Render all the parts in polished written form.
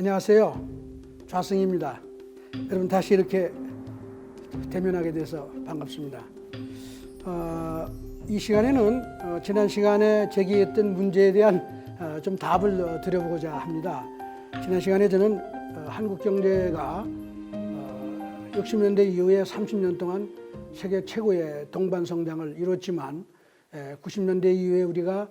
안녕하세요. 좌승입니다. 여러분 다시 이렇게 대면하게 돼서 반갑습니다. 이 시간에는 지난 시간에 제기했던 문제에 대한 좀 답을 드려보고자 합니다. 지난 시간에 저는 한국 경제가 60년대 이후에 30년 동안 세계 최고의 동반 성장을 이뤘지만 90년대 이후에 우리가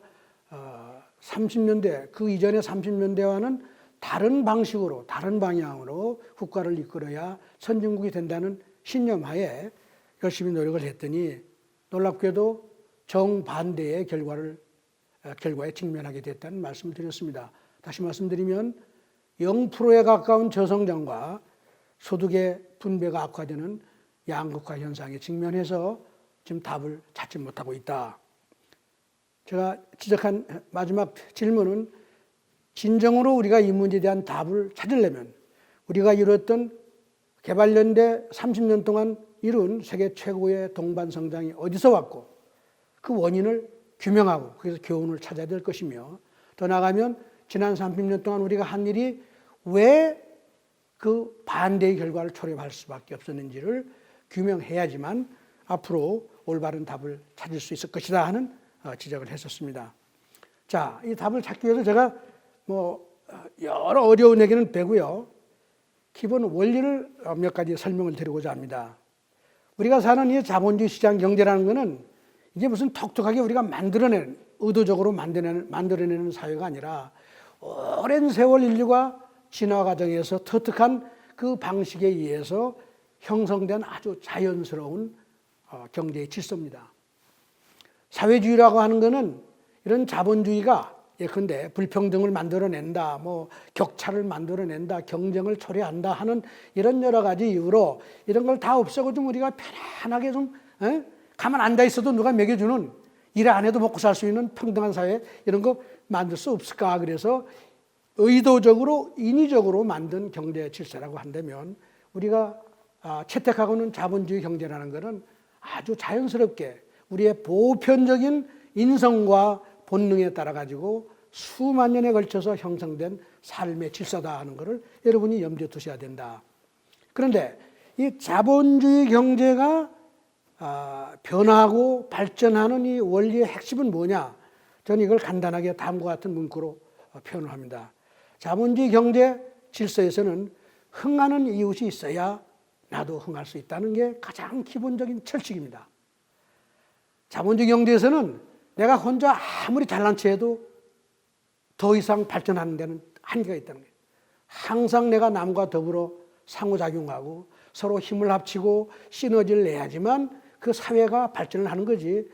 30년대 그 이전의 30년대와는 다른 방식으로 다른 방향으로 국가를 이끌어야 선진국이 된다는 신념하에 열심히 노력을 했더니 놀랍게도 정반대의 결과에 직면하게 됐다는 말씀을 드렸습니다. 다시 말씀드리면 0%에 가까운 저성장과 소득의 분배가 악화되는 양극화 현상에 직면해서 지금 답을 찾지 못하고 있다. 제가 지적한 마지막 질문은 진정으로 우리가 이 문제에 대한 답을 찾으려면 우리가 이뤘던 개발연대 30년 동안 이룬 세계 최고의 동반 성장이 어디서 왔고 그 원인을 규명하고 그래서 교훈을 찾아야 될 것이며 더 나아가면 지난 30년 동안 우리가 한 일이 왜 그 반대의 결과를 초래할 수밖에 없었는지를 규명해야지만 앞으로 올바른 답을 찾을 수 있을 것이다 하는 지적을 했었습니다. 자, 이 답을 찾기 위해서 제가 여러 어려운 얘기는 빼고요. 기본 원리를 몇 가지 설명을 드리고자 합니다. 우리가 사는 이 자본주의 시장 경제라는 것은 이게 무슨 독특하게 우리가 의도적으로 만들어내는 사회가 아니라 오랜 세월 인류가 진화 과정에서 터득한 그 방식에 의해서 형성된 아주 자연스러운 경제의 질서입니다. 사회주의라고 하는 것은 이런 자본주의가 예컨대 불평등을 만들어낸다, 격차를 만들어낸다, 경쟁을 초래한다 하는 이런 여러 가지 이유로 이런 걸 다 없애고 좀 우리가 편안하게 좀 가만 앉아 있어도 누가 먹여주는 일 안 해도 먹고 살 수 있는 평등한 사회 이런 거 만들 수 없을까? 그래서 의도적으로 인위적으로 만든 경제 질서라고 한다면 우리가 채택하고는 자본주의 경제라는 것은 아주 자연스럽게 우리의 보편적인 인성과 본능에 따라 가지고 수만 년에 걸쳐서 형성된 삶의 질서다 하는 것을 여러분이 염두에 두셔야 된다. 그런데 이 자본주의 경제가 변화하고 발전하는 이 원리의 핵심은 뭐냐? 저는 이걸 간단하게 다음과 같은 문구로 표현을 합니다. 자본주의 경제 질서에서는 흥하는 이웃이 있어야 나도 흥할 수 있다는 게 가장 기본적인 철칙입니다. 자본주의 경제에서는 내가 혼자 아무리 잘난 체해도 더 이상 발전하는 데는 한계가 있다는 거예요. 항상 내가 남과 더불어 상호작용하고 서로 힘을 합치고 시너지를 내야지만 그 사회가 발전을 하는 거지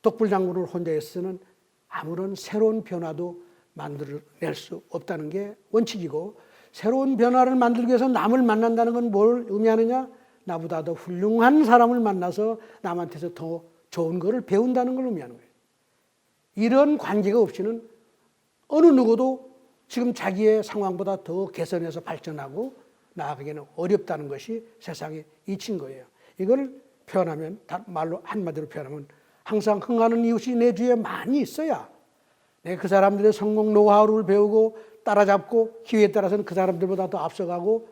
독불장군을 혼자 해서는 아무런 새로운 변화도 만들어낼 수 없다는 게 원칙이고 새로운 변화를 만들기 위해서 남을 만난다는 건 뭘 의미하느냐? 나보다 더 훌륭한 사람을 만나서 남한테서 더 좋은 거를 배운다는 걸 의미하는 거예요. 이런 관계가 없이는 어느 누구도 지금 자기의 상황보다 더 개선해서 발전하고 나아가기는 어렵다는 것이 세상의 이치인 거예요. 이걸 표현하면 말로 한마디로 표현하면 항상 흥하는 이웃이 내 주위에 많이 있어야 내가 그 사람들의 성공 노하우를 배우고 따라잡고 기회에 따라서는 그 사람들보다 더 앞서가고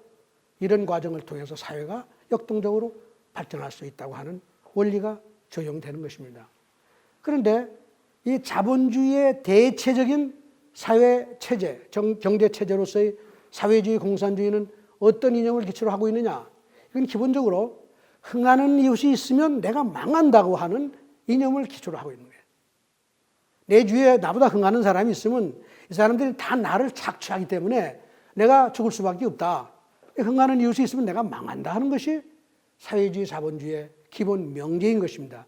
이런 과정을 통해서 사회가 역동적으로 발전할 수 있다고 하는 원리가 적용되는 것입니다. 그런데 이 자본주의의 대체적인 사회체제, 경제체제로서의 사회주의 공산주의는 어떤 이념을 기초로 하고 있느냐? 이건 기본적으로 흥하는 이웃이 있으면 내가 망한다고 하는 이념을 기초로 하고 있는 거예요. 내 주위에 나보다 흥하는 사람이 있으면 이 사람들이 다 나를 착취하기 때문에 내가 죽을 수밖에 없다. 흥하는 이웃이 있으면 내가 망한다 하는 것이 사회주의 자본주의의 기본 명제인 것입니다.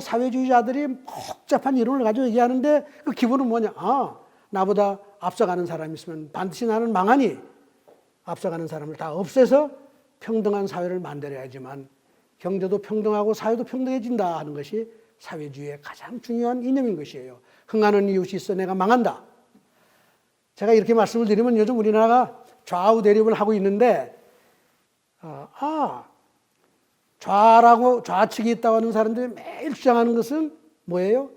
사회주의자들이 복잡한 이론을 가지고 얘기하는데 그 기본은 뭐냐? 나보다 앞서가는 사람이 있으면 반드시 나는 망하니 앞서가는 사람을 다 없애서 평등한 사회를 만들어야지만 경제도 평등하고 사회도 평등해진다 하는 것이 사회주의의 가장 중요한 이념인 것이에요. 흥하는 이웃이 있어 내가 망한다. 제가 이렇게 말씀을 드리면 요즘 우리나라가 좌우 대립을 하고 있는데 좌측이 있다고 하는 사람들이 매일 주장하는 것은 뭐예요?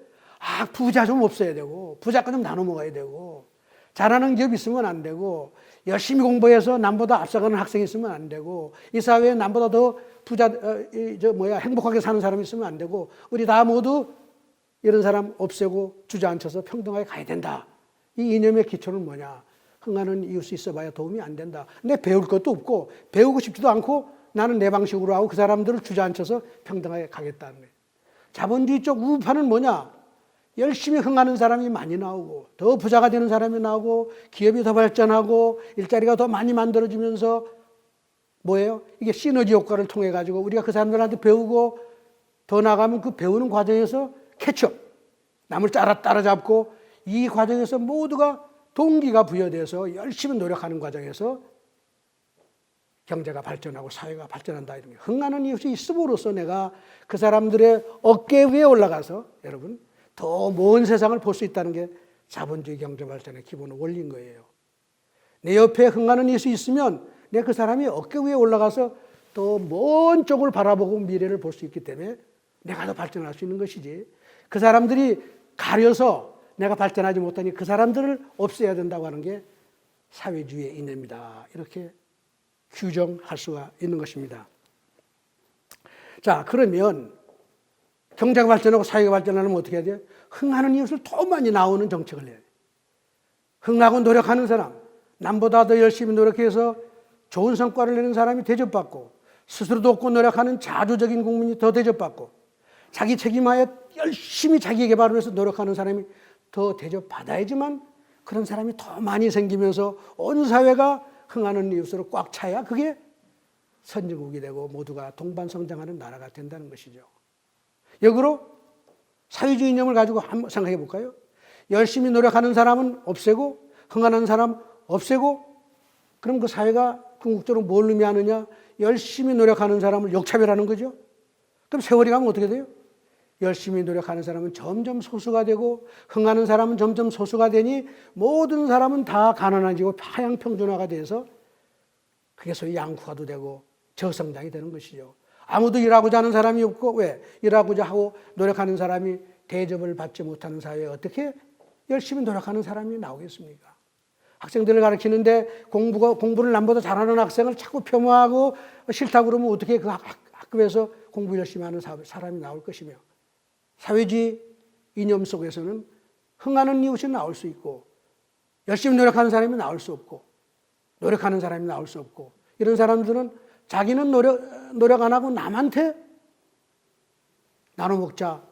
부자 좀 없어야 되고 부자가 좀 나눠 먹어야 되고 잘하는 기업이 있으면 안 되고, 열심히 공부해서 남보다 앞서가는 학생이 있으면 안 되고, 이 사회에 남보다 더 행복하게 사는 사람이 있으면 안 되고, 우리 다 모두 이런 사람 없애고 주저앉혀서 평등하게 가야 된다. 이 이념의 기초는 뭐냐? 흥하는 이웃이 있어봐야 도움이 안 된다. 근데 배울 것도 없고 배우고 싶지도 않고 나는 내 방식으로 하고 그 사람들을 주저앉혀서 평등하게 가겠다는 거예요. 자본주의 쪽 우파는 뭐냐? 열심히 흥하는 사람이 많이 나오고 더 부자가 되는 사람이 나오고 기업이 더 발전하고 일자리가 더 많이 만들어지면서 뭐예요? 이게 시너지 효과를 통해 가지고 우리가 그 사람들한테 배우고 더 나가면 그 배우는 과정에서 캐치업, 남을 따라잡고 이 과정에서 모두가 동기가 부여돼서 열심히 노력하는 과정에서 경제가 발전하고 사회가 발전한다. 이런 게 흥하는 이웃이 있음으로써 내가 그 사람들의 어깨 위에 올라가서 여러분 더 먼 세상을 볼 수 있다는 게 자본주의 경제 발전의 기본 원리인 거예요. 내 옆에 흥하는 이웃이 있으면 내가 그 사람이 어깨 위에 올라가서 더 먼 쪽을 바라보고 미래를 볼 수 있기 때문에 내가 더 발전할 수 있는 것이지. 그 사람들이 가려서 내가 발전하지 못하니 그 사람들을 없애야 된다고 하는 게 사회주의의 이념이다. 이렇게 규정할 수가 있는 것입니다. 자, 그러면 경제가 발전하고 사회가 발전하려면 어떻게 해야 돼요? 흥하는 이웃을 더 많이 나오는 정책을 해야 돼요. 흥하고 노력하는 사람, 남보다 더 열심히 노력해서 좋은 성과를 내는 사람이 대접받고 스스로 돕고 노력하는 자주적인 국민이 더 대접받고 자기 책임하에 열심히 자기 개발을 위해서 노력하는 사람이 더 대접받아야지만 그런 사람이 더 많이 생기면서 온 사회가 흥하는 이웃으로 꽉 차야 그게 선진국이 되고 모두가 동반성장하는 나라가 된다는 것이죠. 역으로 사회주의 이념을 가지고 한번 생각해 볼까요? 열심히 노력하는 사람은 없애고 흥하는 사람 없애고 그럼 그 사회가 궁극적으로 뭘 의미하느냐? 열심히 노력하는 사람을 역차별하는 거죠. 그럼 세월이 가면 어떻게 돼요? 열심히 노력하는 사람은 점점 소수가 되고 흥하는 사람은 점점 소수가 되니 모든 사람은 다 가난해지고 하향평준화가 돼서 그게 소위 양극화도 되고 저성장이 되는 것이죠. 아무도 일하고자 하는 사람이 없고 왜? 일하고자 하고 노력하는 사람이 대접을 받지 못하는 사회에 어떻게 열심히 노력하는 사람이 나오겠습니까? 학생들을 가르치는데 공부를 남보다 잘하는 학생을 자꾸 폄하하고 싫다고 그러면 어떻게 그 학급에서 공부 열심히 하는 사람이 나올 것이며 사회주의 이념 속에서는 흥하는 이웃이 나올 수 있고 열심히 노력하는 사람이 나올 수 없고 노력하는 사람이 나올 수 없고 이런 사람들은 자기는 노력 안 하고 남한테 나눠 먹자,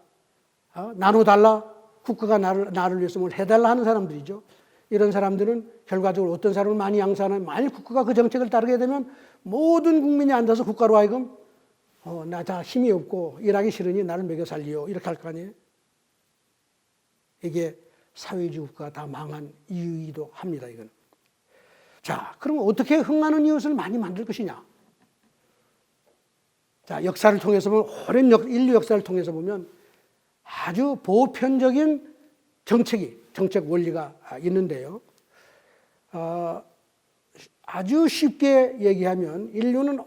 나눠달라, 국가가 나를 위해서 뭘 해달라 하는 사람들이죠. 이런 사람들은 결과적으로 어떤 사람을 많이 양산하면 만일 국가가 그 정책을 따르게 되면 모든 국민이 앉아서 국가로 하여금 나 다 힘이 없고 일하기 싫으니 나를 먹여 살리요 이렇게 할 거 아니에요. 이게 사회주의 국가가 다 망한 이유이기도 합니다. 이건. 자, 그럼 어떻게 흥하는 이웃을 많이 만들 것이냐? 자, 역사를 통해서 보면 오랜 인류 역사를 통해서 보면 아주 보편적인 정책 원리가 있는데요. 아주 쉽게 얘기하면 인류는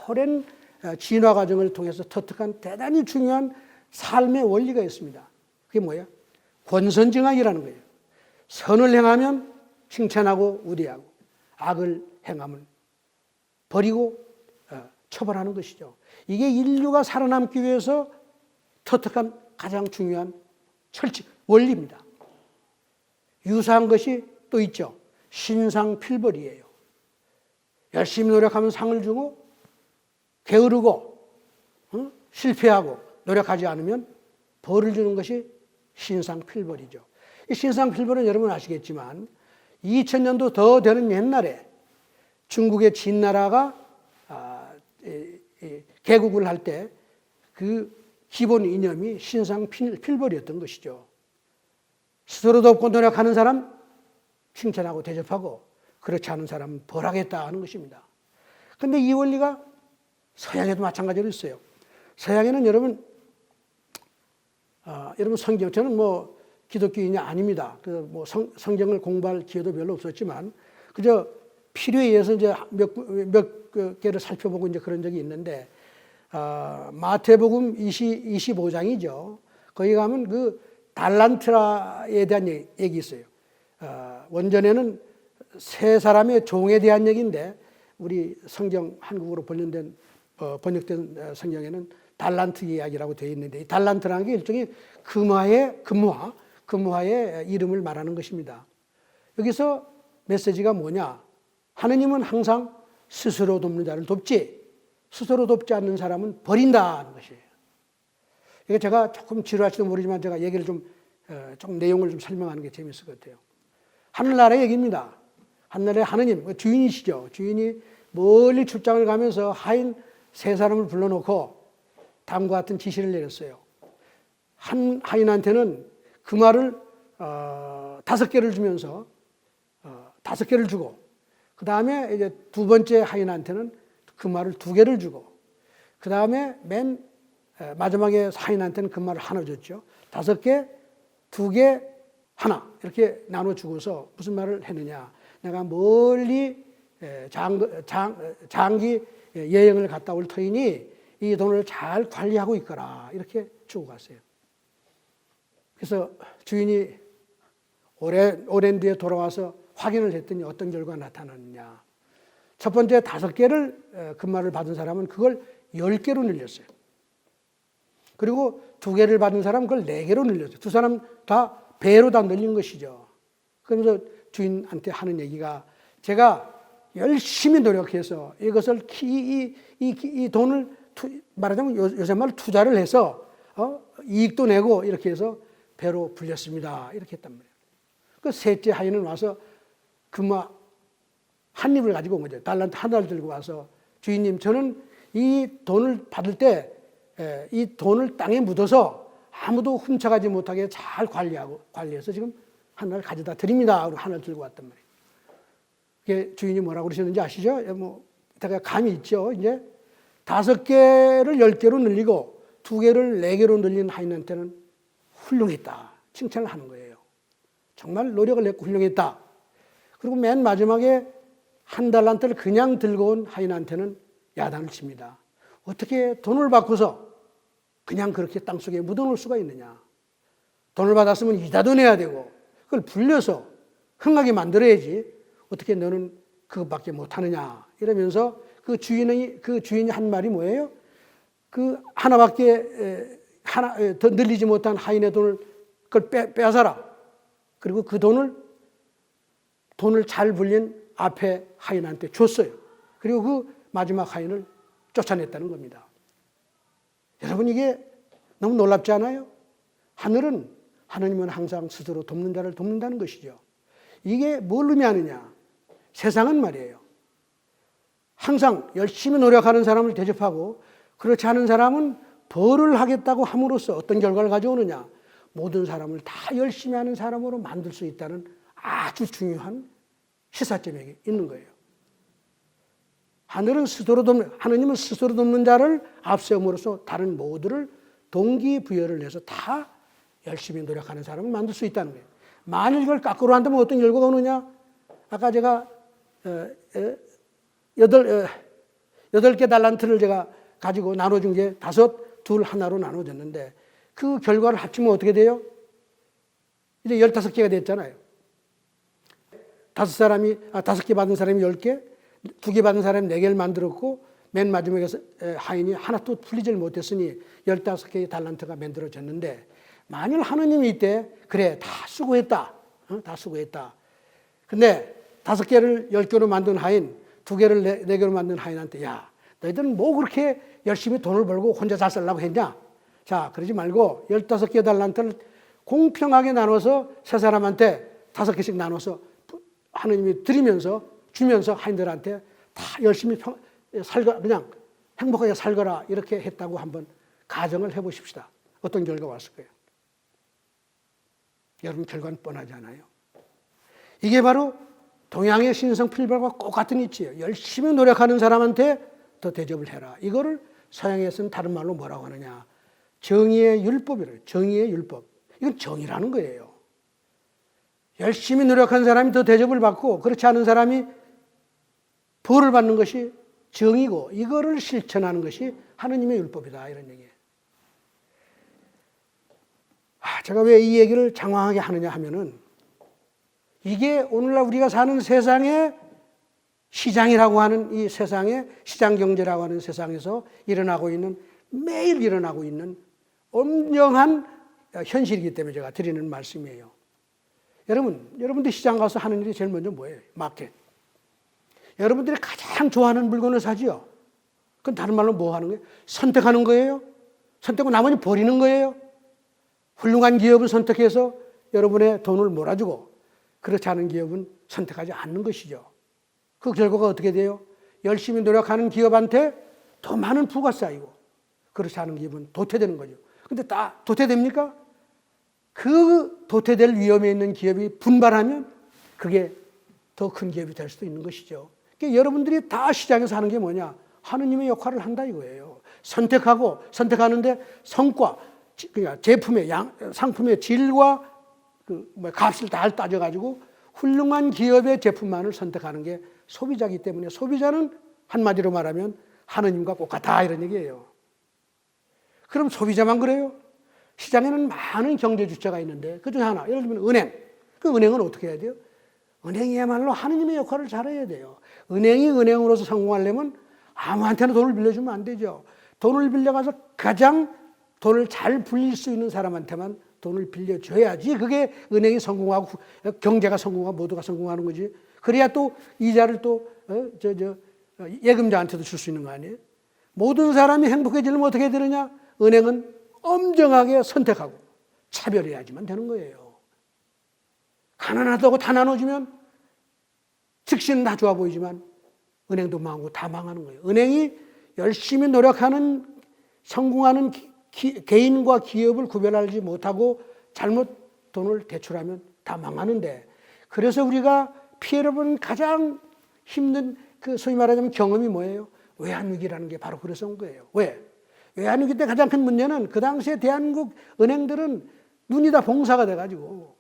오랜 진화 과정을 통해서 터득한 대단히 중요한 삶의 원리가 있습니다. 그게 뭐예요? 권선징악이라는 거예요. 선을 행하면 칭찬하고 우대하고 악을 행하면 버리고 처벌하는 것이죠. 이게 인류가 살아남기 위해서 터득한 가장 중요한 원리입니다. 유사한 것이 또 있죠. 신상필벌이에요. 열심히 노력하면 상을 주고 게으르고 실패하고 노력하지 않으면 벌을 주는 것이 신상필벌이죠. 이 신상필벌은 여러분 아시겠지만 2000년도 더 되는 옛날에 중국의 진나라가 개국을 할 때 그 기본 이념이 신상필벌이었던 것이죠. 스스로도 없고 노력하는 사람 칭찬하고 대접하고 그렇지 않은 사람은 벌하겠다 하는 것입니다. 그런데 이 원리가 서양에도 마찬가지로 있어요. 서양에는 여러분 성경, 저는 뭐 기독교인이 아닙니다. 뭐 성경을 공부할 기회도 별로 없었지만 그저 필요에 의해서 이제 몇 개를 살펴보고 이제 그런 적이 있는데 마태복음 25장이죠. 거기 가면 그 달란트라에 대한 얘기 있어요. 원전에는 세 사람의 종에 대한 얘기인데 우리 성경 한국어로 번역된 성경에는 달란트 이야기라고 되어 있는데 이 달란트라는 게 일종의 금화의 이름을 말하는 것입니다. 여기서 메시지가 뭐냐? 하느님은 항상 스스로 돕는 자를 돕지 스스로 돕지 않는 사람은 버린다는 것이에요. 이게 제가 조금 지루할지도 모르지만 제가 얘기를 좀 내용을 좀 설명하는 게 재밌을 것 같아요. 하늘나라의 얘기입니다. 하늘나라의 하느님, 주인이시죠. 주인이 멀리 출장을 가면서 하인 세 사람을 불러놓고 다음과 같은 지시를 내렸어요. 한 하인한테는 금화를 5개를 주면서 5개를 주고 그 다음에 이제 두 번째 하인한테는 금화를 2개를 주고 그 다음에 맨 마지막에 하인한테는 금화를 하나 줬죠. 5개, 2개, 하나 이렇게 나눠주고서 무슨 말을 했느냐. 내가 멀리 장기 여행을 갔다 올 터이니 이 돈을 잘 관리하고 있거라 이렇게 주고 갔어요. 그래서 주인이 오랜 뒤에 돌아와서 확인을 했더니 어떤 결과가 나타났느냐. 첫 번째 5개를 금화를 받은 사람은 그걸 10개로 늘렸어요. 그리고 2개를 받은 사람은 그걸 4개로 늘렸어요. 두 사람 다 배로 다 늘린 것이죠. 그러면서 주인한테 하는 얘기가 제가 열심히 노력해서 이것을 이 돈을 말하자면 요새 말 투자를 해서 이익도 내고 이렇게 해서 배로 불렸습니다. 이렇게 했단 말이에요. 그 셋째 하인은 와서 금화 한 입을 가지고 온 거죠. 달란트 하나를 들고 와서 주인님 저는 이 돈을 받을 때 이 돈을 땅에 묻어서 아무도 훔쳐가지 못하게 잘 관리해서 지금 하나를 가져다 드립니다. 그리고 하나를 들고 왔단 말이에요. 이게 주인이 뭐라고 그러셨는지 아시죠? 뭐, 제가 감이 있죠. 이제 5개를 10개로 늘리고 2개를 4개로 늘린 하인한테는 훌륭했다. 칭찬을 하는 거예요. 정말 노력을 했고 훌륭했다. 그리고 맨 마지막에 1달란트를 그냥 들고 온 하인한테는 야단을 칩니다. 어떻게 돈을 받고서 그냥 그렇게 땅속에 묻어놓을 수가 있느냐. 돈을 받았으면 이자도 내야 되고 그걸 불려서 흥하게 만들어야지 어떻게 너는 그것밖에 못하느냐 이러면서 그 주인이 한 말이 뭐예요? 그 하나밖에 더 늘리지 못한 하인의 돈을 그걸 빼앗아라. 그리고 그 돈을 잘 불린 앞에 하인한테 줬어요. 그리고 그 마지막 하인을 쫓아냈다는 겁니다. 여러분 이게 너무 놀랍지 않아요? 하느님은 항상 스스로 돕는 자를 돕는다는 것이죠. 이게 뭘 의미하느냐? 세상은 말이에요. 항상 열심히 노력하는 사람을 대접하고 그렇지 않은 사람은 벌을 하겠다고 함으로써 어떤 결과를 가져오느냐? 모든 사람을 다 열심히 하는 사람으로 만들 수 있다는 아주 중요한 시사점이 있는 거예요. 하느님은 스스로 돕는 자를 앞세움으로써 다른 모두를 동기부여를 해서 다 열심히 노력하는 사람을 만들 수 있다는 거예요. 만일 이걸 거꾸로 한다면 어떤 결과가 오느냐? 아까 제가 8개 달란트를 제가 가지고 나눠준 게 5, 2, 하나로 나눠졌는데 그 결과를 합치면 어떻게 돼요? 이제 15개가 됐잖아요. 5개 받은 사람이 10개, 2개 받은 사람이 4개를 만들었고 맨 마지막에 하인이 하나 또 풀리질 못했으니 15개의 달란트가 만들어졌는데 만일 하느님이 이때 그래 다 수고했다. 다 수고했다. 근데 5개를 10개로 만든 하인, 2개를 4개로 만든 하인한테 야 너희들은 뭐 그렇게 열심히 돈을 벌고 혼자 잘 살라고 했냐? 자 그러지 말고 15개 달란트를 공평하게 나눠서 세 사람한테 5개씩 나눠서 하느님이 주면서 하인들한테 다 열심히 그냥 행복하게 살거라 이렇게 했다고 한번 가정을 해보십시다. 어떤 결과가 왔을 거예요? 여러분 결과는 뻔하지 않아요? 이게 바로 동양의 신성 필벌과 똑같은 이치예요. 열심히 노력하는 사람한테 더 대접을 해라. 이거를 서양에서는 다른 말로 뭐라고 하느냐? 정의의 율법이래요. 정의의 율법. 이건 정의라는 거예요. 열심히 노력한 사람이 더 대접을 받고 그렇지 않은 사람이 벌을 받는 것이 정의고 이거를 실천하는 것이 하느님의 율법이다. 이런 얘기예요. 제가 왜 이 얘기를 장황하게 하느냐 하면은 이게 오늘날 우리가 사는 세상의 시장이라고 하는 이 세상에, 시장 경제라고 하는 세상에서 일어나고 있는, 매일 일어나고 있는 엄정한 현실이기 때문에 제가 드리는 말씀이에요. 여러분들 시장 가서 하는 일이 제일 먼저 뭐예요? 마켓. 여러분들이 가장 좋아하는 물건을 사지요. 그건 다른 말로 뭐 하는 거예요? 선택하는 거예요. 선택하고 나머지 버리는 거예요. 훌륭한 기업을 선택해서 여러분의 돈을 몰아주고, 그렇지 않은 기업은 선택하지 않는 것이죠. 그 결과가 어떻게 돼요? 열심히 노력하는 기업한테 더 많은 부가 쌓이고, 그렇지 않은 기업은 도태되는 거죠. 근데 다 도태됩니까? 그 도태될 위험에 있는 기업이 분발하면 그게 더 큰 기업이 될 수도 있는 것이죠. 그러니까 여러분들이 다 시장에서 하는 게 뭐냐? 하느님의 역할을 한다 이거예요. 선택하는데 성과, 그러니까 제품의 상품의 질과 값을 다 따져가지고 훌륭한 기업의 제품만을 선택하는 게 소비자이기 때문에, 소비자는 한마디로 말하면 하느님과 똑같다 이런 얘기예요. 그럼 소비자만 그래요? 시장에는 많은 경제 주체가 있는데 그중에 하나, 예를 들면 은행. 그 은행은 어떻게 해야 돼요? 은행이야말로 하느님의 역할을 잘해야 돼요. 은행이 은행으로서 성공하려면 아무한테나 돈을 빌려주면 안 되죠. 돈을 빌려가서 가장 돈을 잘 불릴 수 있는 사람한테만 돈을 빌려줘야지 그게 은행이 성공하고 경제가 성공하고 모두가 성공하는 거지. 그래야 또 이자를 또 예금자한테도 줄 수 있는 거 아니에요? 모든 사람이 행복해지려면 어떻게 되느냐? 은행은 엄정하게 선택하고 차별해야지만 되는 거예요. 가난하다고 다 나눠주면 즉시는 다 좋아 보이지만 은행도 망하고 다 망하는 거예요. 은행이 열심히 노력하는 성공하는 개인과 기업을 구별하지 못하고 잘못 돈을 대출하면 다 망하는데, 그래서 우리가 피해를 보는 가장 힘든 그 소위 말하자면 경험이 뭐예요? 외환위기라는 게 바로 그래서 온 거예요. 왜? 외환위기 때 가장 큰 문제는 그 당시에 대한민국 은행들은 눈이 다 봉사가 돼가지고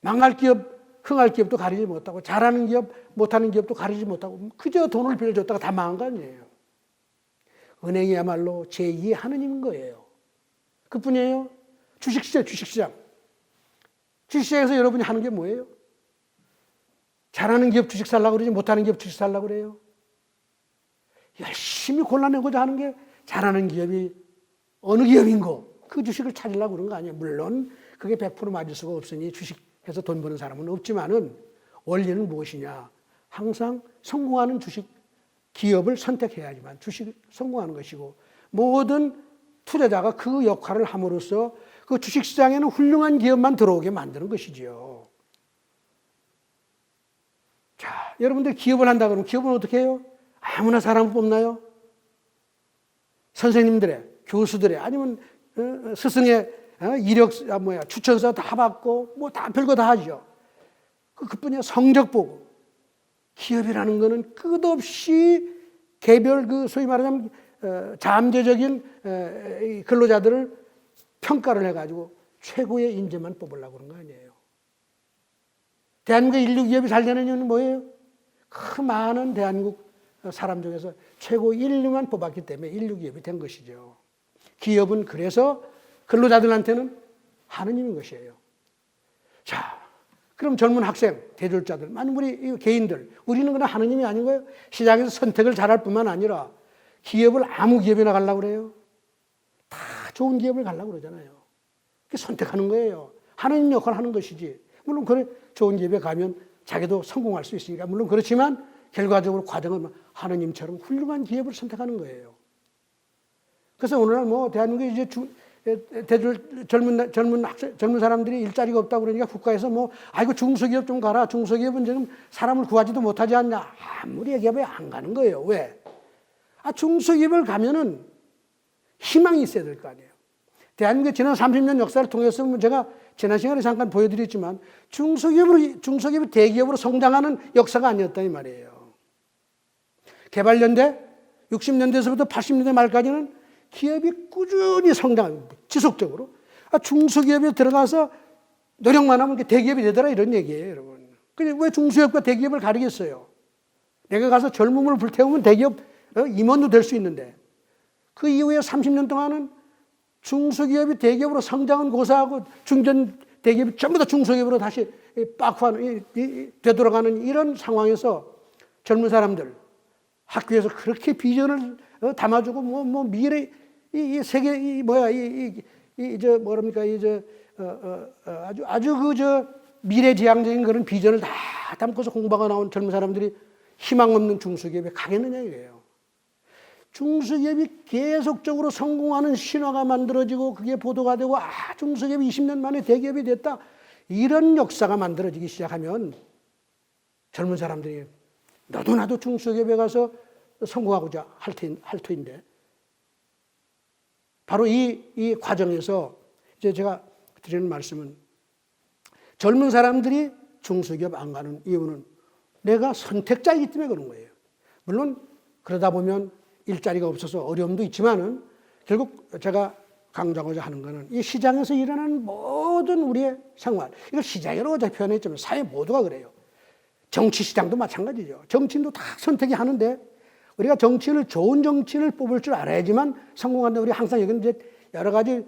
망할 기업, 흥할 기업도 가리지 못하고 잘하는 기업, 못하는 기업도 가리지 못하고 그저 돈을 빌려줬다가 다 망한 거 아니에요. 은행이야말로 제2의 하느님인 거예요. 그뿐이에요. 주식시장. 주식시장에서 여러분이 하는 게 뭐예요? 잘하는 기업 주식 살라고 그러지 못하는 기업 주식 살라고 그래요. 열심히 골라내고자 하는 게 잘하는 기업이 어느 기업인고 그 주식을 찾으려고 그런 거 아니에요. 물론 그게 100% 맞을 수가 없으니 주식해서 돈 버는 사람은 없지만은 원리는 무엇이냐? 항상 성공하는 주식 기업을 선택해야지만 주식 성공하는 것이고, 모든 투자자가 그 역할을 함으로써 그 주식시장에는 훌륭한 기업만 들어오게 만드는 것이지요. 자, 여러분들 기업을 한다 그러면 기업은 어떻게 해요? 아무나 사람을 뽑나요? 선생님들의, 교수들의, 아니면 스승의 추천서 다 받고 뭐 다 별거 다 하죠. 그뿐이야. 성적 보고. 기업이라는 거는 끝없이 개별 소위 말하자면 잠재적인 근로자들을 평가를 해가지고 최고의 인재만 뽑으려고 그런 거 아니에요. 대한민국 인류 기업이 잘 되는 이유는 뭐예요? 그 많은 대한민국 사람 중에서 최고 1류만 뽑았기 때문에 인류 기업이 된 것이죠. 기업은 그래서 근로자들한테는 하느님인 것이에요. 자, 그럼 젊은 학생, 대졸자들, 많은 우리 개인들, 우리는 그냥 하느님이 아닌 거예요. 시장에서 선택을 잘할 뿐만 아니라 기업을 아무 기업이나 가려고 그래요. 다 좋은 기업을 가려고 그러잖아요. 선택하는 거예요. 하느님 역할을 하는 것이지. 물론 그래 좋은 기업에 가면 자기도 성공할 수 있으니까 물론 그렇지만 결과적으로 과정은 하느님처럼 훌륭한 기업을 선택하는 거예요. 그래서 오늘날 뭐 대한민국에 이제 젊은 사람들이 일자리가 없다고 그러니까 국가에서 뭐 아이고 중소기업 좀 가라. 중소기업은 지금 사람을 구하지도 못하지 않냐. 아무리 얘기해봐야 안 가는 거예요. 왜? 중소기업을 가면은 희망이 있어야 될 거 아니에요. 대한민국의 지난 30년 역사를 통해서 제가 지난 시간에 잠깐 보여드렸지만 중소기업이 대기업으로 성장하는 역사가 아니었다 이 말이에요. 개발연대 60년대에서부터 80년대 말까지는 기업이 꾸준히 성장합니다. 지속적으로. 중소기업에 들어가서 노력만 하면 대기업이 되더라 이런 얘기예요, 여러분. 근데 왜 중소기업과 대기업을 가리겠어요? 내가 가서 젊음을 불태우면 대기업 임원도 될 수 있는데 그 이후에 30년 동안은 중소기업이 대기업으로 성장은 고사하고 대기업이 전부 다 중소기업으로 다시 되돌아가는 이런 상황에서 젊은 사람들 학교에서 그렇게 비전을 담아주고 뭐 미래 이 세계 이 뭐야 이저 뭐랍니까 아주 그 미래지향적인 그런 비전을 다 담고서 공부가 나온 젊은 사람들이 희망 없는 중소기업에 가겠느냐 이거예요. 중소기업이 계속적으로 성공하는 신화가 만들어지고 그게 보도가 되고 중소기업이 20년 만에 대기업이 됐다. 이런 역사가 만들어지기 시작하면 젊은 사람들이 너도 나도 중소기업에 가서 성공하고자 할 터인데 바로 이 과정에서 이제 제가 드리는 말씀은 젊은 사람들이 중소기업 안 가는 이유는 내가 선택자이기 때문에 그런 거예요. 물론 그러다 보면 일자리가 없어서 어려움도 있지만은 결국 제가 강조하고자 하는 것은 이 시장에서 일어나는 모든 우리의 생활, 이걸 시장이라고 어제 표현했지만 사회 모두가 그래요. 정치 시장도 마찬가지죠. 정치인도 다 선택이 하는데 우리가 좋은 정치인을 뽑을 줄 알아야지만 성공한다. 우리 항상 여기는 이제 여러 가지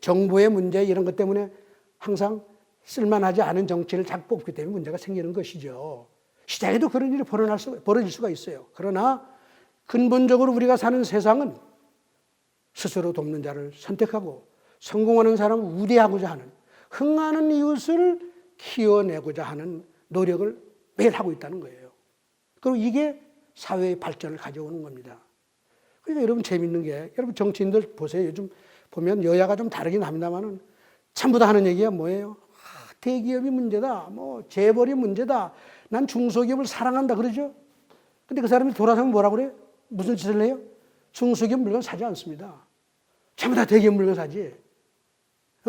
정보의 문제 이런 것 때문에 항상 쓸만하지 않은 정치인을 자꾸 뽑기 때문에 문제가 생기는 것이죠. 시장에도 그런 일이 벌어질 수가 있어요. 그러나 근본적으로 우리가 사는 세상은 스스로 돕는 자를 선택하고 성공하는 사람을 우대하고자 하는 흥하는 이웃을 키워내고자 하는 노력을 매일 하고 있다는 거예요. 그리고 이게 사회의 발전을 가져오는 겁니다. 그러니까 여러분 재밌는 게 여러분 정치인들 보세요. 요즘 보면 여야가 좀 다르긴 합니다만은 전부 다 하는 얘기가 뭐예요? 대기업이 문제다. 뭐 재벌이 문제다. 난 중소기업을 사랑한다 그러죠. 근데 그 사람이 돌아서면 뭐라고 그래요? 무슨 짓을 해요? 중소기업 물건 사지 않습니다. 전부 다 대기업 물건 사지.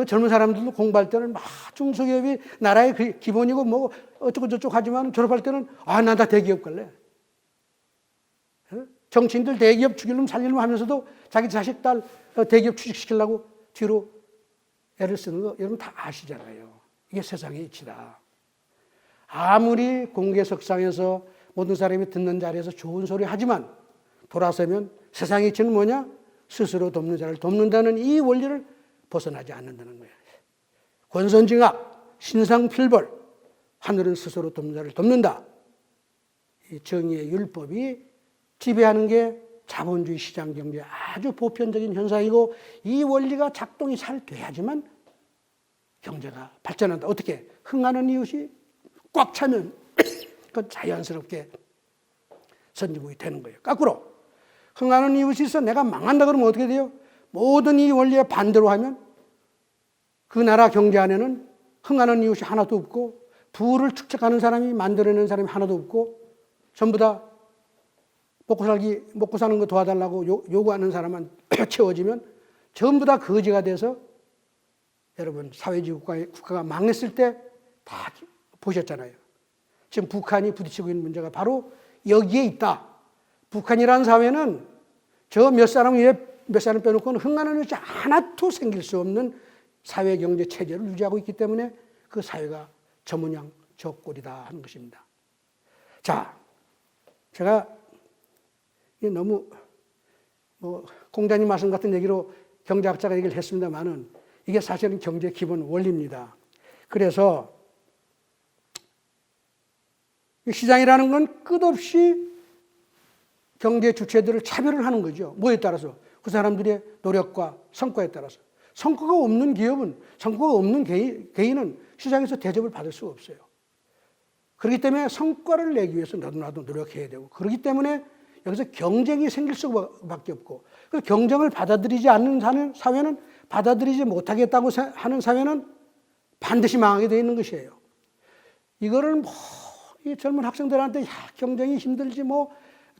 젊은 사람들도 공부할 때는 막 중소기업이 나라의 기본이고 뭐 어쩌고 저쩌고 하지만 졸업할 때는 난 다 대기업 갈래. 정치인들 대기업 죽이려면 살리려면 하면서도 자기 자식 딸 대기업 취직시키려고 뒤로 애를 쓰는 거 여러분 다 아시잖아요. 이게 세상의 이치다. 아무리 공개석상에서 모든 사람이 듣는 자리에서 좋은 소리 하지만 돌아서면 세상의 이치는 뭐냐? 스스로 돕는 자를 돕는다는 이 원리를 벗어나지 않는다는 거예요. 권선징악, 신상필벌, 하늘은 스스로 돕는 자를 돕는다. 이 정의의 율법이 지배하는 게 자본주의 시장 경제의 아주 보편적인 현상이고 이 원리가 작동이 잘 돼야지만 경제가 발전한다. 어떻게? 흥하는 이웃이 꽉 차면 그건 자연스럽게 선진국이 되는 거예요. 거꾸로 흥하는 이웃이 있어 내가 망한다 그러면 어떻게 돼요? 모든 이 원리에 반대로 하면 그 나라 경제 안에는 흥하는 이웃이 하나도 없고 부를 축적하는 사람이 만들어내는 사람이 하나도 없고 전부 다 먹고 사는 거 도와달라고 요구하는 사람만 채워지면 전부 다 거지가 돼서 여러분 사회주의 국가가 망했을 때 다 보셨잖아요. 지금 북한이 부딪히고 있는 문제가 바로 여기에 있다. 북한이라는 사회는 저 몇 사람 위에 몇 사람 빼놓고는 흥하는 것이 하나도 생길 수 없는 사회 경제 체제를 유지하고 있기 때문에 그 사회가 저 모양 저 꼴이다 하는 것입니다. 자, 제가 너무 공자님 말씀 같은 얘기로 경제학자가 얘기를 했습니다만은 이게 사실은 경제의 기본 원리입니다. 그래서 시장이라는 건 끝없이 경제 주체들을 차별을 하는 거죠. 뭐에 따라서? 그 사람들의 노력과 성과에 따라서. 성과가 없는 기업은, 성과가 없는 개인은 시장에서 대접을 받을 수가 없어요. 그렇기 때문에 성과를 내기 위해서 너도 나도 노력해야 되고, 그렇기 때문에 여기서 경쟁이 생길 수밖에 없고, 그 경쟁을 받아들이지 않는 사회는, 받아들이지 못하겠다고 하는 사회는 반드시 망하게 되어 있는 것이에요. 이거를 이 젊은 학생들한테 경쟁이 힘들지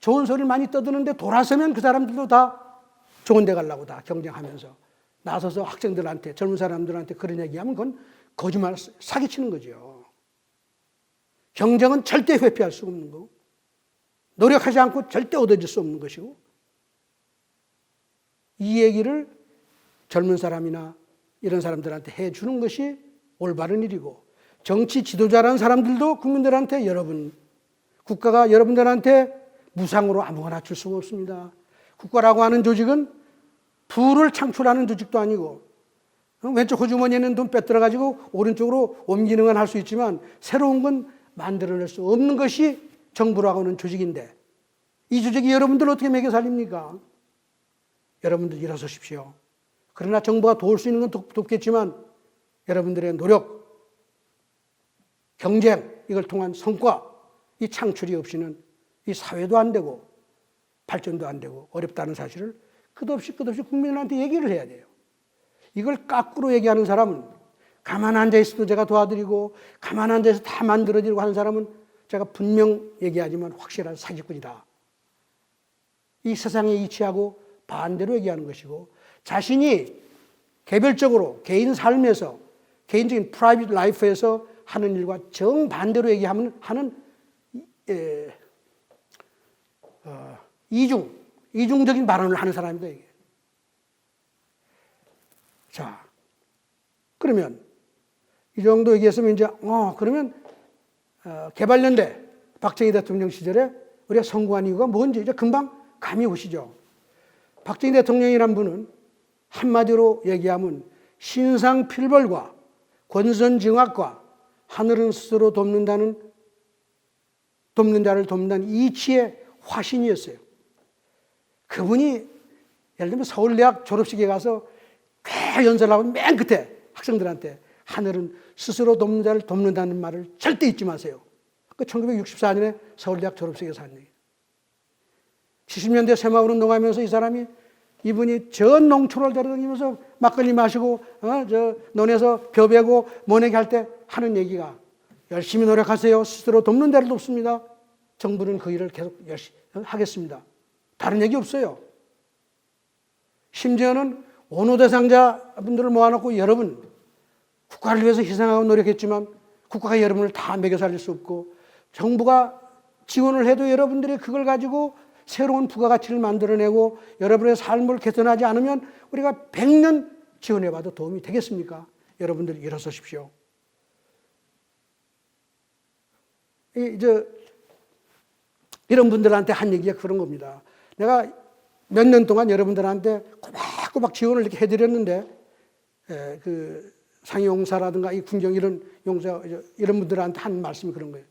좋은 소리를 많이 떠드는데 돌아서면 그 사람들도 다 좋은 데 가려고 다 경쟁하면서 나서서 학생들한테, 젊은 사람들한테 그런 얘기하면 그건 거짓말, 사기치는 거죠. 경쟁은 절대 회피할 수 없는 거고, 노력하지 않고 절대 얻어질 수 없는 것이고, 이 얘기를 젊은 사람이나 이런 사람들한테 해주는 것이 올바른 일이고, 정치 지도자라는 사람들도 국민들한테 국가가 여러분들한테 무상으로 아무거나 줄 수가 없습니다. 국가라고 하는 조직은 부를 창출하는 조직도 아니고 왼쪽 호주머니에 있는 돈 빼들어가지고 오른쪽으로 옮기는 건 할 수 있지만 새로운 건 만들어낼 수 없는 것이 정부라고 하는 조직인데 이 조직이 여러분들 어떻게 먹여 살립니까? 여러분들 일어서십시오. 그러나 정부가 도울 수 있는 건 돕겠지만 여러분들의 노력, 경쟁, 이걸 통한 성과, 이 창출이 없이는 이 사회도 안 되고 발전도 안 되고 어렵다는 사실을 끝없이 국민들한테 얘기를 해야 돼요. 이걸 까꾸로 얘기하는 사람은 가만 앉아 있어도 제가 도와드리고 가만 앉아 있어서 다 만들어드리고 하는 사람은 제가 분명 얘기하지만 확실한 사기꾼이다. 이 세상에 이치하고 반대로 얘기하는 것이고 자신이 개별적으로 개인 삶에서 개인적인 프라이빗 라이프에서 하는 일과 정반대로 얘기하는 이중적인 발언을 하는 사람입니다. 이게. 자, 그러면 이 정도 얘기했으면 이제 그러면 개발연대 박정희 대통령 시절에 우리가 성공한 이유가 뭔지 이제 금방 감이 오시죠. 박정희 대통령이란 분은 한마디로 얘기하면 신상필벌과 권선징악과 하늘은 스스로 돕는 자를 돕는다는 이치의 화신이었어요. 그분이 예를 들면 서울대학 졸업식에 가서 꽤 연설하고 맨 끝에 학생들한테 하늘은 스스로 돕는 자를 돕는다는 말을 절대 잊지 마세요. 그 1964년에 서울대학 졸업식에서 한 얘기. 70년대 새마을 운동하면서 이분이 전 농촌을 데려다니면서 막걸리 마시고 논에서 벼 베고 모내기 할 때 하는 얘기가 열심히 노력하세요. 스스로 돕는 자를 돕습니다. 정부는 그 일을 계속 열심히 하겠습니다. 다른 얘기 없어요. 심지어는 원호 대상자분들을 모아놓고 여러분 국가를 위해서 희생하고 노력했지만 국가가 여러분을 다 먹여 살릴 수 없고 정부가 지원을 해도 여러분들이 그걸 가지고 새로운 부가가치를 만들어내고 여러분의 삶을 개선하지 않으면 우리가 100년 지원해봐도 도움이 되겠습니까? 여러분들 일어서십시오. 이런 분들한테 한 얘기가 그런 겁니다. 내가 몇 년 동안 여러분들한테 꼬박꼬박 지원을 이렇게 해드렸는데 그 상용사라든가 이 군경 이런 용사 이런 분들한테 한 말씀이 그런 거예요.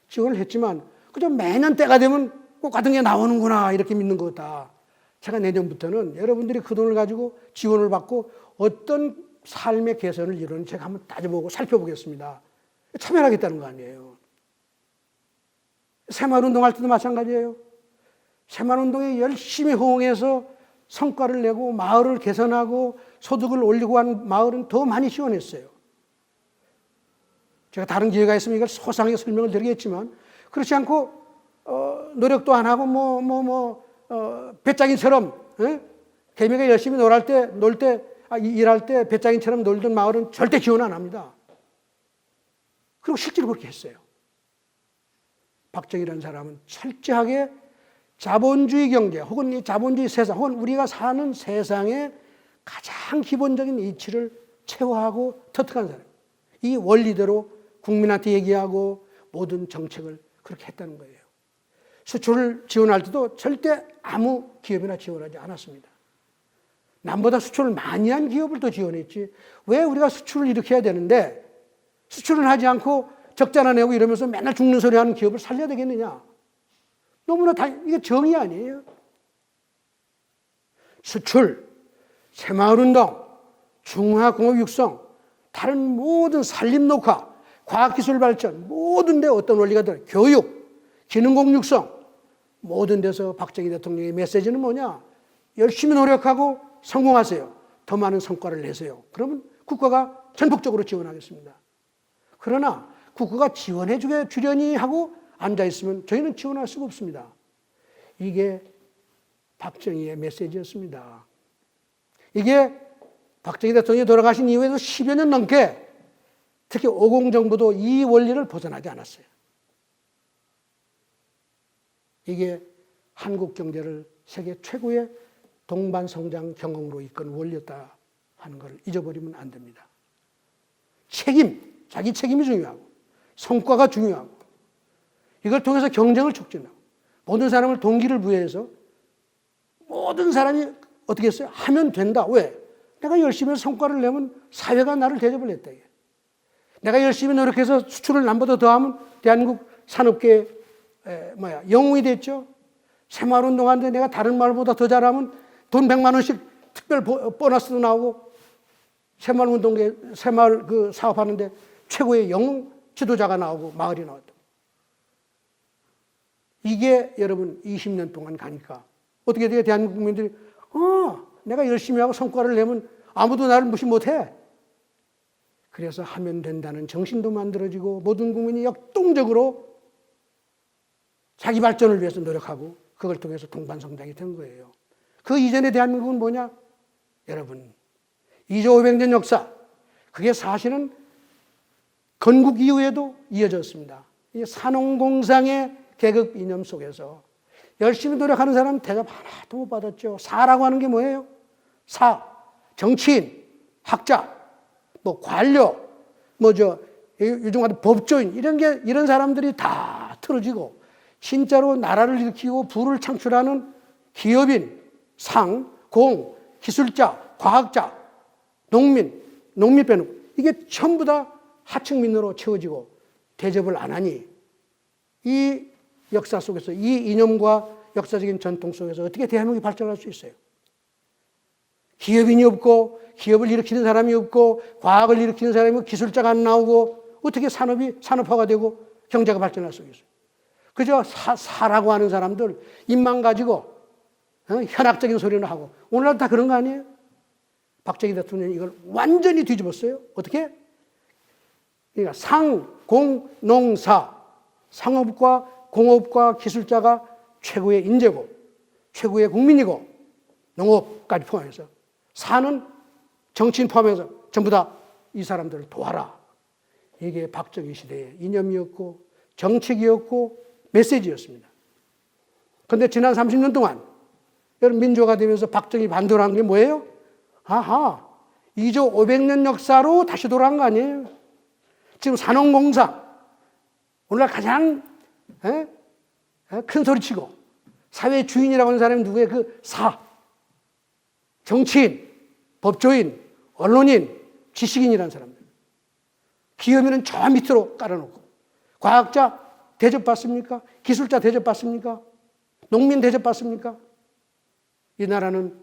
지원을 했지만 그저 매년 때가 되면 꼭 같은 게 나오는구나 이렇게 믿는 거다. 제가 내년부터는 여러분들이 그 돈을 가지고 지원을 받고 어떤 삶의 개선을 이루는지 제가 한번 따져보고 살펴보겠습니다. 참여하겠다는 거 아니에요. 새마을운동할 때도 마찬가지예요. 새마을운동에 열심히 호응해서 성과를 내고 마을을 개선하고 소득을 올리고 한 마을은 더 많이 지원했어요. 제가 다른 기회가 있으면 이걸 소상하게 설명을 드리겠지만 그렇지 않고 노력도 안 하고 배짱이처럼 개미가 열심히 일할 때 배짱이처럼 놀던 마을은 절대 지원 안 합니다. 그리고 실제로 그렇게 했어요. 박정희라는 사람은 철저하게 자본주의 경제 혹은 이 자본주의 세상 혹은 우리가 사는 세상의 가장 기본적인 이치를 체화하고 터득한 사람. 이 원리대로 국민한테 얘기하고 모든 정책을 그렇게 했다는 거예요. 수출을 지원할 때도 절대 아무 기업이나 지원하지 않았습니다. 남보다 수출을 많이 한 기업을 더 지원했지. 왜 우리가 수출을 이렇게 해야 되는데 수출을 하지 않고 적자나 내고 이러면서 맨날 죽는 소리 하는 기업을 살려야 되겠느냐. 너무나 이게 정의 아니에요. 수출, 새마을운동, 중화공업 육성, 다른 모든 산림녹화, 과학기술 발전, 모든 데 어떤 원리가 들어요. 교육, 기능공 육성, 모든 데서 박정희 대통령의 메시지는 뭐냐? 열심히 노력하고 성공하세요. 더 많은 성과를 내세요. 그러면 국가가 전폭적으로 지원하겠습니다. 그러나 국가가 지원해 주려니 하고 앉아있으면 저희는 지원할 수가 없습니다. 이게 박정희의 메시지였습니다. 이게 박정희 대통령이 돌아가신 이후에도 10여 년 넘게 특히 50 정부도 이 원리를 벗어나지 않았어요. 이게 한국 경제를 세계 최고의 동반성장 경험으로 이끄는 원리였다 하는 걸 잊어버리면 안 됩니다. 자기 책임이 중요하고 성과가 중요하고 이걸 통해서 경쟁을 촉진하고 모든 사람을 동기를 부여해서 모든 사람이 어떻게 했어요? 하면 된다. 왜? 내가 열심히 해서 성과를 내면 사회가 나를 대접을 했다. 내가 열심히 노력해서 수출을 남보다 더하면 대한민국 산업계의 영웅이 됐죠. 새마을운동하는데 내가 다른 마을보다 더 잘하면 돈 100만 원씩 특별 보너스도 나오고 새마을 그 사업하는데 최고의 영웅 지도자가 나오고 마을이 나왔다. 이게 여러분 20년 동안 가니까 어떻게 돼요? 대한민국 국민들이 내가 열심히 하고 성과를 내면 아무도 나를 무시 못해. 그래서 하면 된다는 정신도 만들어지고 모든 국민이 역동적으로 자기 발전을 위해서 노력하고 그걸 통해서 동반성장이 된 거예요. 그 이전의 대한민국은 뭐냐? 여러분 2조 500년 역사, 그게 사실은 건국 이후에도 이어졌습니다. 이 산업공상의 계급 이념 속에서 열심히 노력하는 사람 대접 하나도 못 받았죠. 사라고 하는 게 뭐예요? 정치인, 학자, 관료, 요즘 같은 법조인, 이런 사람들이 다 틀어지고, 진짜로 나라를 일으키고 부를 창출하는 기업인, 상, 공, 기술자, 과학자, 농민 빼놓고, 이게 전부 다 하층민으로 채워지고 대접을 안 하니, 이 역사 속에서, 이 이념과 역사적인 전통 속에서 어떻게 대한민국이 발전할 수 있어요? 기업인이 없고, 기업을 일으키는 사람이 없고, 과학을 일으키는 사람이 없고, 기술자가 안 나오고, 어떻게 산업이 산업화가 되고 경제가 발전할 수 있어요? 그저 사라고 하는 사람들 입만 가지고 현학적인 소리는 하고, 오늘날 다 그런 거 아니에요? 박정희 대통령이 이걸 완전히 뒤집었어요. 어떻게? 그러니까 상, 공, 농, 사, 상업과 공업과 기술자가 최고의 인재고 최고의 국민이고 농업까지 포함해서, 사는 정치인 포함해서 전부 다 이 사람들을 도와라. 이게 박정희 시대의 이념이었고 정책이었고 메시지였습니다. 그런데 지난 30년 동안 여러분 민주화가 되면서 박정희 반대로 한 게 뭐예요? 2조 500년 역사로 다시 돌아간 거 아니에요? 지금 산업공상, 오늘날 가장 큰 소리치고 사회 주인이라고 하는 사람이 누구예요? 정치인, 법조인, 언론인, 지식인이라는 사람들. 기업인은 저 밑으로 깔아놓고, 과학자 대접받습니까? 기술자 대접받습니까? 농민 대접받습니까? 이 나라는,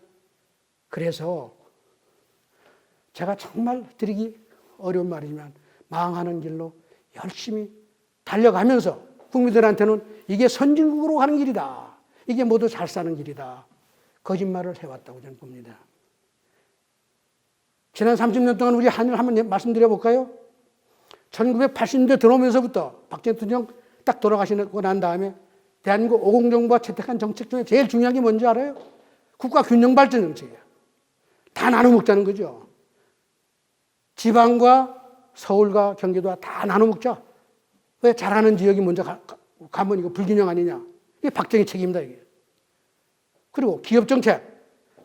그래서 제가 정말 드리기 어려운 말이지만 망하는 길로 열심히 달려가면서 국민들한테는 이게 선진국으로 가는 길이다, 이게 모두 잘 사는 길이다, 거짓말을 해왔다고 저는 봅니다. 지난 30년 동안 우리 한일 한번 말씀드려 볼까요? 1980년대 들어오면서부터 박정희 대통령 딱 돌아가시고 난 다음에 대한민국 50정부가 채택한 정책 중에 제일 중요한 게 뭔지 알아요? 국가 균형 발전 정책이에요. 다 나눠 먹자는 거죠. 지방과 서울과 경기도와 다 나눠 먹자. 왜? 잘하는 지역이 먼저 가면 이거 불균형 아니냐. 이게 박정희 책임이다, 이게. 그리고 기업 정책,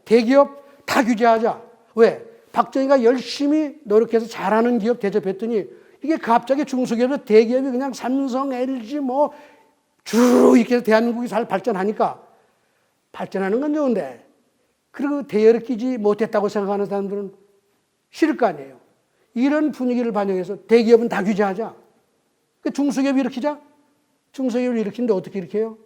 대기업 다 규제하자. 왜? 박정희가 열심히 노력해서 잘하는 기업 대접했더니 이게 갑자기 중소기업에서 대기업이 그냥 삼성, LG 쭉 이렇게 해서 대한민국이 잘 발전하니까, 발전하는 건 좋은데, 그리고 대열을 끼지 못했다고 생각하는 사람들은 싫을 거 아니에요. 이런 분위기를 반영해서 대기업은 다 규제하자. 중소기업 일으키자. 중소기업을 일으키는데 어떻게 일으켜요?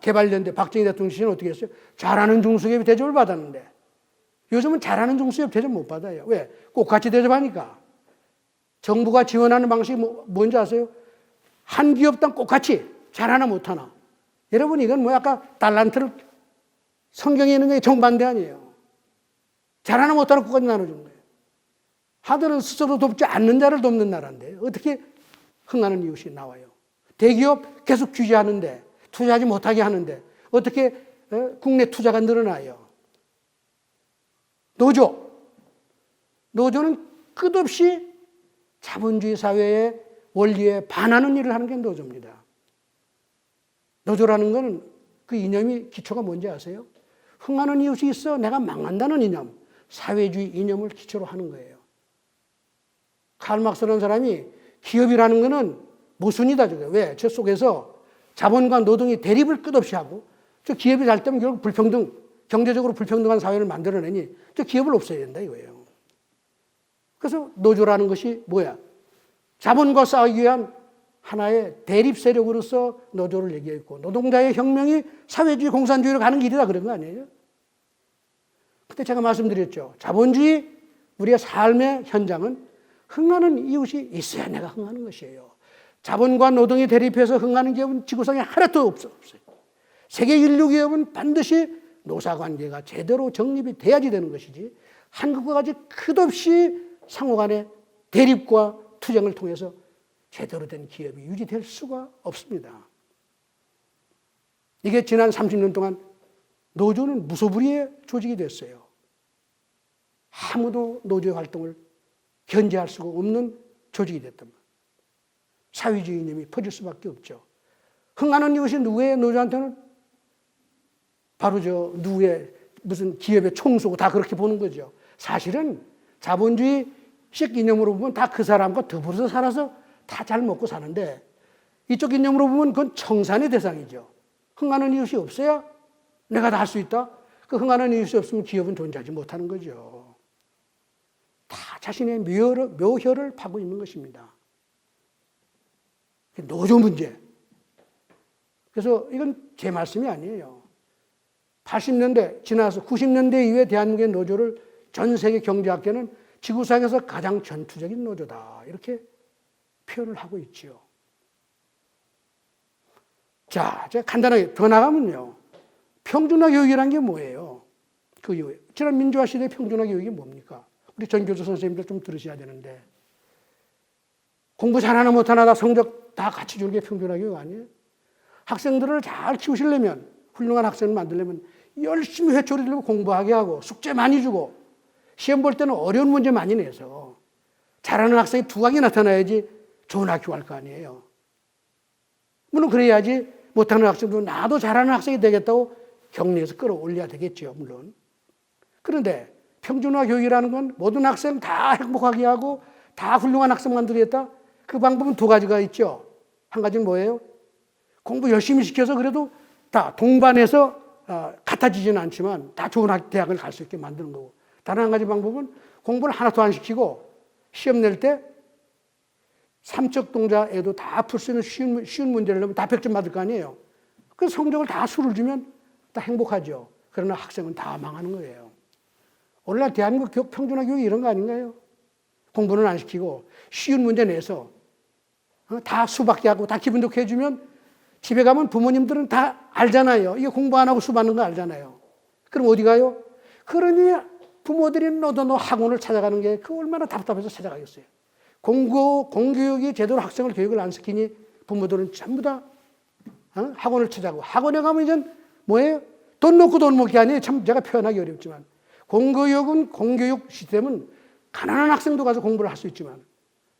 개발연대 박정희 대통령 시절은 어떻게 했어요? 잘하는 중소기업이 대접을 받았는데, 요즘은 잘하는 중소기업 대접 못 받아요. 왜? 꼭 같이 대접하니까. 정부가 지원하는 방식이 뭔지 아세요? 한 기업당 꼭 같이 잘하나 못하나. 여러분, 이건 아까 달란트를 성경에 있는 게 정반대 아니에요. 잘하나 못하나 끝까지 나눠주는 거예요. 하들은 스스로 돕지 않는 자를 돕는 나라인데 어떻게 흥하는 이웃이 나와요? 대기업 계속 규제하는데, 투자하지 못하게 하는데 어떻게 국내 투자가 늘어나요? 노조는 끝없이 자본주의 사회의 원리에 반하는 일을 하는 게 노조입니다. 노조라는 것은 그 이념이 기초가 뭔지 아세요? 흥하는 이웃이 있어 내가 망한다는 이념, 사회주의 이념을 기초로 하는 거예요. 칼 막스라는 사람이 기업이라는 것은 모순이다. 왜? 저 속에서 자본과 노동이 대립을 끝없이 하고, 저 기업이 잘 되면 결국 불평등, 경제적으로 불평등한 사회를 만들어내니 저 기업을 없애야 된다 이거예요. 그래서 노조라는 것이 뭐야? 자본과 싸우기 위한 하나의 대립 세력으로서 노조를 얘기했고 노동자의 혁명이 사회주의 공산주의로 가는 길이다 그런 거 아니에요? 그때 제가 말씀드렸죠. 자본주의 우리의 삶의 현장은 흥하는 이웃이 있어야 내가 흥하는 것이에요. 자본과 노동이 대립해서 흥하는 기업은 지구상에 하나도 없어요. 세계 인류 기업은 반드시 노사관계가 제대로 정립이 돼야지 되는 것이지 한국과 같이 끝없이 상호간의 대립과 투쟁을 통해서 제대로 된 기업이 유지될 수가 없습니다. 이게 지난 30년 동안 노조는 무소불위의 조직이 됐어요. 아무도 노조의 활동을 견제할 수가 없는 조직이 됐단 말이에요. 사회주의 이념이 퍼질 수밖에 없죠. 흥하는 이웃이 누구의 노조한테는 바로 저 누구의 무슨 기업의 총수고 다 그렇게 보는 거죠. 사실은 자본주의식 이념으로 보면 다 그 사람과 더불어서 살아서 다 잘 먹고 사는데 이쪽 이념으로 보면 그건 청산의 대상이죠. 흥하는 이웃이 없어야 내가 다 할 수 있다. 그 흥하는 이웃이 없으면 기업은 존재하지 못하는 거죠. 다 자신의 묘혈을 파고 있는 것입니다. 노조 문제. 그래서 이건 제 말씀이 아니에요. 80년대 지나서 90년대 이후에 대한민국의 노조를 전 세계 경제학계는 지구상에서 가장 전투적인 노조다. 이렇게 표현을 하고 있지요. 자, 제가 간단하게 더 나가면요. 평준화 교육이란 게 뭐예요? 그 이후에. 지난 민주화 시대의 평준화 교육이 뭡니까? 우리 전교조 선생님들 좀 들으셔야 되는데. 공부 잘하나 못하나 다 성적 다 같이 주는 게 평준화 교육 아니에요? 학생들을 잘 키우시려면, 훌륭한 학생을 만들려면 열심히 회초리 들고 공부하게 하고 숙제 많이 주고 시험 볼 때는 어려운 문제 많이 내서 잘하는 학생이 두각이 나타나야지 좋은 학교 갈 거 아니에요. 물론 그래야지 못하는 학생도 나도 잘하는 학생이 되겠다고 격려해서 끌어올려야 되겠죠. 물론. 그런데 평준화 교육이라는 건 모든 학생 다 행복하게 하고 다 훌륭한 학생 만들겠다. 그 방법은 두 가지가 있죠. 한 가지는 뭐예요? 공부 열심히 시켜서 그래도 다 동반해서 같아지지는 않지만 다 좋은 대학을 갈 수 있게 만드는 거고. 다른 한 가지 방법은 공부를 하나도 안 시키고 시험 낼 때 삼척 동자에도 다 풀 수 있는 쉬운 문제를 내면 다 100점 받을 거 아니에요. 그 성적을 다 수를 주면 다 행복하죠. 그러나 학생은 다 망하는 거예요. 오늘날 대한민국 평준화 교육이 이런 거 아닌가요? 공부는 안 시키고 쉬운 문제 내서 다 수밖에 하고 다 기분 좋게 해주면 집에 가면 부모님들은 다 알잖아요. 이게 공부 안 하고 수 받는 거 알잖아요. 그럼 어디 가요? 그러니 부모들이 너도 학원을 찾아가는 게 그 얼마나 답답해서 찾아가겠어요. 공교육이 제대로 학생을 교육을 안 시키니 부모들은 전부 다 학원을 찾아가고 학원에 가면 이제 뭐예요? 돈 놓고 돈 먹기 아니에요. 참 제가 표현하기 어렵지만 공교육 시스템은 가난한 학생도 가서 공부를 할 수 있지만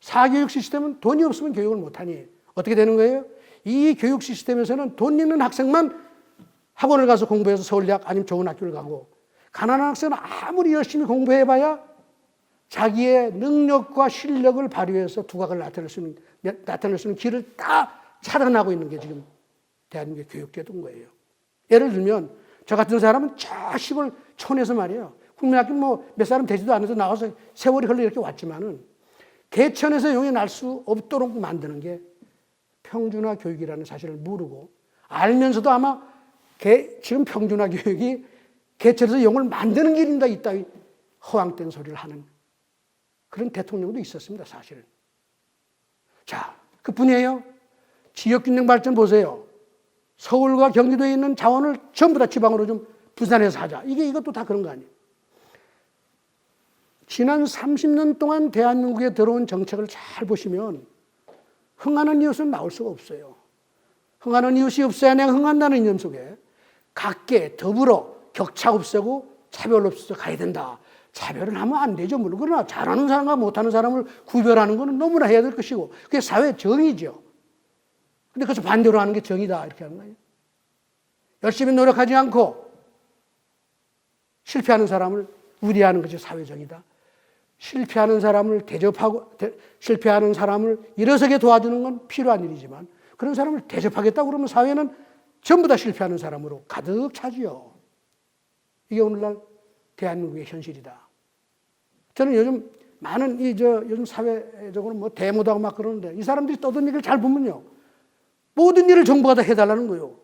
사교육 시스템은 돈이 없으면 교육을 못하니 어떻게 되는 거예요? 이 교육 시스템에서는 돈 있는 학생만 학원을 가서 공부해서 서울대학 아니면 좋은 학교를 가고 가난한 학생은 아무리 열심히 공부해봐야 자기의 능력과 실력을 발휘해서 두각을 나타낼 수 있는 길을 다 차단하고 있는 게 지금 대한민국의 교육제도인 거예요. 예를 들면 저 같은 사람은 저 시골 촌에서 말이에요. 국민학교 몇 사람 되지도 않아서 나와서 세월이 흘러 이렇게 왔지만은 개천에서 용이 날 수 없도록 만드는 게 평준화 교육이라는 사실을 모르고 알면서도 아마 지금 평준화 교육이 개천에서 용을 만드는 길인다 이따위 허황된 소리를 하는 그런 대통령도 있었습니다. 사실은. 자, 그뿐이에요. 지역균형 발전 보세요. 서울과 경기도에 있는 자원을 전부 다 지방으로 좀 분산해서 하자. 이것도 다 그런 거 아니에요. 지난 30년 동안 대한민국에 들어온 정책을 잘 보시면 흥하는 이웃은 나올 수가 없어요. 흥하는 이웃이 없어야 내가 흥한다는 이념 속에 각계 더불어 격차 없애고 차별 없어서 가야 된다. 차별은 하면 안 되죠. 물론 그러나 잘하는 사람과 못하는 사람을 구별하는 것은 너무나 해야 될 것이고 그게 사회 정의죠. 근데 그래서 반대로 하는 게 정의다 이렇게 하는 거예요. 열심히 노력하지 않고 실패하는 사람을 우대하는 것이 사회정의다. 실패하는 사람을 대접하고 실패하는 사람을 일어서게 도와주는 건 필요한 일이지만 그런 사람을 대접하겠다고 그러면 사회는 전부 다 실패하는 사람으로 가득 차지요. 이게 오늘날 대한민국의 현실이다. 저는 요즘 많은 요즘 사회적으로 뭐 데모도 하고 막 그러는데 이 사람들이 떠든 얘기를 잘 보면요. 모든 일을 정부가 다 해달라는 거예요.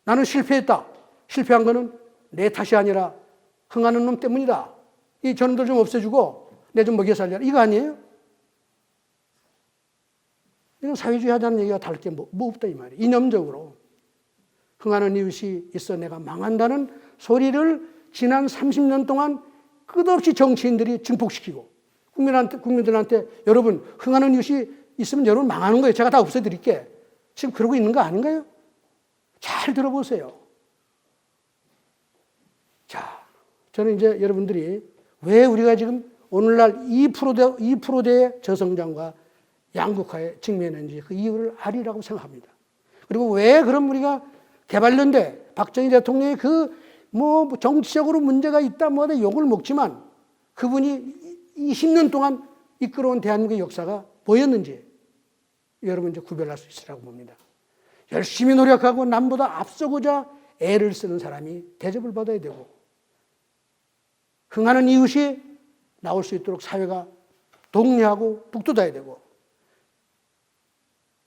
나는 실패했다. 실패한 거는 내 탓이 아니라 흥하는 놈 때문이다. 이 저놈들 좀 없애주고 내 좀 먹여 살려라. 이거 아니에요? 이건 사회주의 하자는 얘기가 다를 게 뭐 없다 이 말이에요. 이념적으로. 흥하는 이웃이 있어 내가 망한다는 소리를 지난 30년 동안 끝없이 정치인들이 증폭시키고 국민들한테 여러분 흥하는 이웃이 있으면 여러분 망하는 거예요. 제가 다 없애드릴게. 지금 그러고 있는 거 아닌가요? 잘 들어보세요. 자, 저는 이제 여러분들이 왜 우리가 지금 오늘날 2%대의 저성장과 양극화에 직면했는지 그 이유를 알리라고 생각합니다. 그리고 왜 그럼 우리가 개발연대 박정희 대통령이 뭐 정치적으로 문제가 있다 뭐다 욕을 먹지만 그분이 20년 동안 이끌어온 대한민국의 역사가 뭐였는지 여러분 이제 구별할 수 있으라고 봅니다. 열심히 노력하고 남보다 앞서고자 애를 쓰는 사람이 대접을 받아야 되고 흥하는 이웃이 나올 수 있도록 사회가 독려하고 북돋아야 되고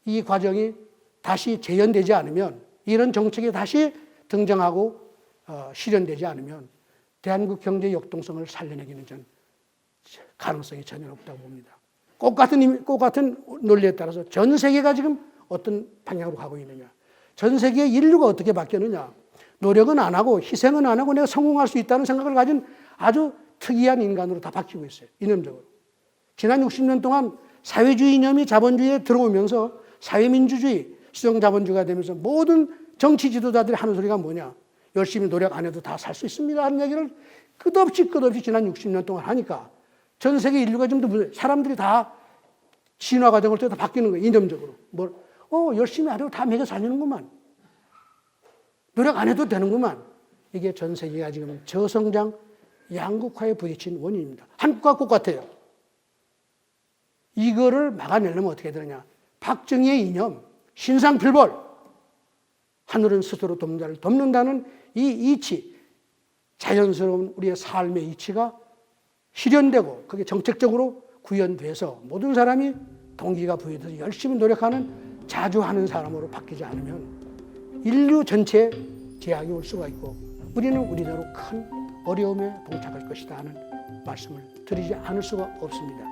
이 과정이 다시 재현되지 않으면 이런 정책이 다시 등장하고 실현되지 않으면 대한민국 경제 역동성을 살려내기는 전 가능성이 전혀 없다고 봅니다. 꽃 같은 논리에 따라서 전 세계가 지금 어떤 방향으로 가고 있느냐. 전 세계의 인류가 어떻게 바뀌었느냐. 노력은 안 하고 희생은 안 하고 내가 성공할 수 있다는 생각을 가진 아주 특이한 인간으로 다 바뀌고 있어요. 이념적으로. 지난 60년 동안 사회주의 이념이 자본주의에 들어오면서 사회민주주의, 수정자본주의가 되면서 모든 정치 지도자들이 하는 소리가 뭐냐. 열심히 노력 안 해도 다 살 수 있습니다 하는 얘기를 끝없이 지난 60년 동안 하니까 전 세계 인류가 좀 더 사람들이 다 진화 과정을 통해서 다 바뀌는 거예요. 이념적으로. 열심히 안 해도 다 먹여 살리는구만. 노력 안 해도 되는구만. 이게 전 세계가 지금 저성장 양극화에 부딪힌 원인입니다. 한국과 똑같아요. 이거를 막아내려면 어떻게 되느냐. 박정희의 이념, 신상필벌, 하늘은 스스로 돕는 자를 돕는다는 이 이치, 자연스러운 우리의 삶의 이치가 실현되고 그게 정책적으로 구현돼서 모든 사람이 동기가 부여돼서 열심히 노력하는 자주 하는 사람으로 바뀌지 않으면 인류 전체에 제약이 올 수가 있고 우리는 우리대로 큰 어려움에 봉착할 것이다 하는 말씀을 드리지 않을 수가 없습니다.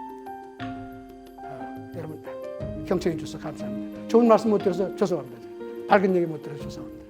여러분 경청해 주셔서 감사합니다. 좋은 말씀 못 들어서 죄송합니다. 밝은 얘기 못 들어서 죄송합니다.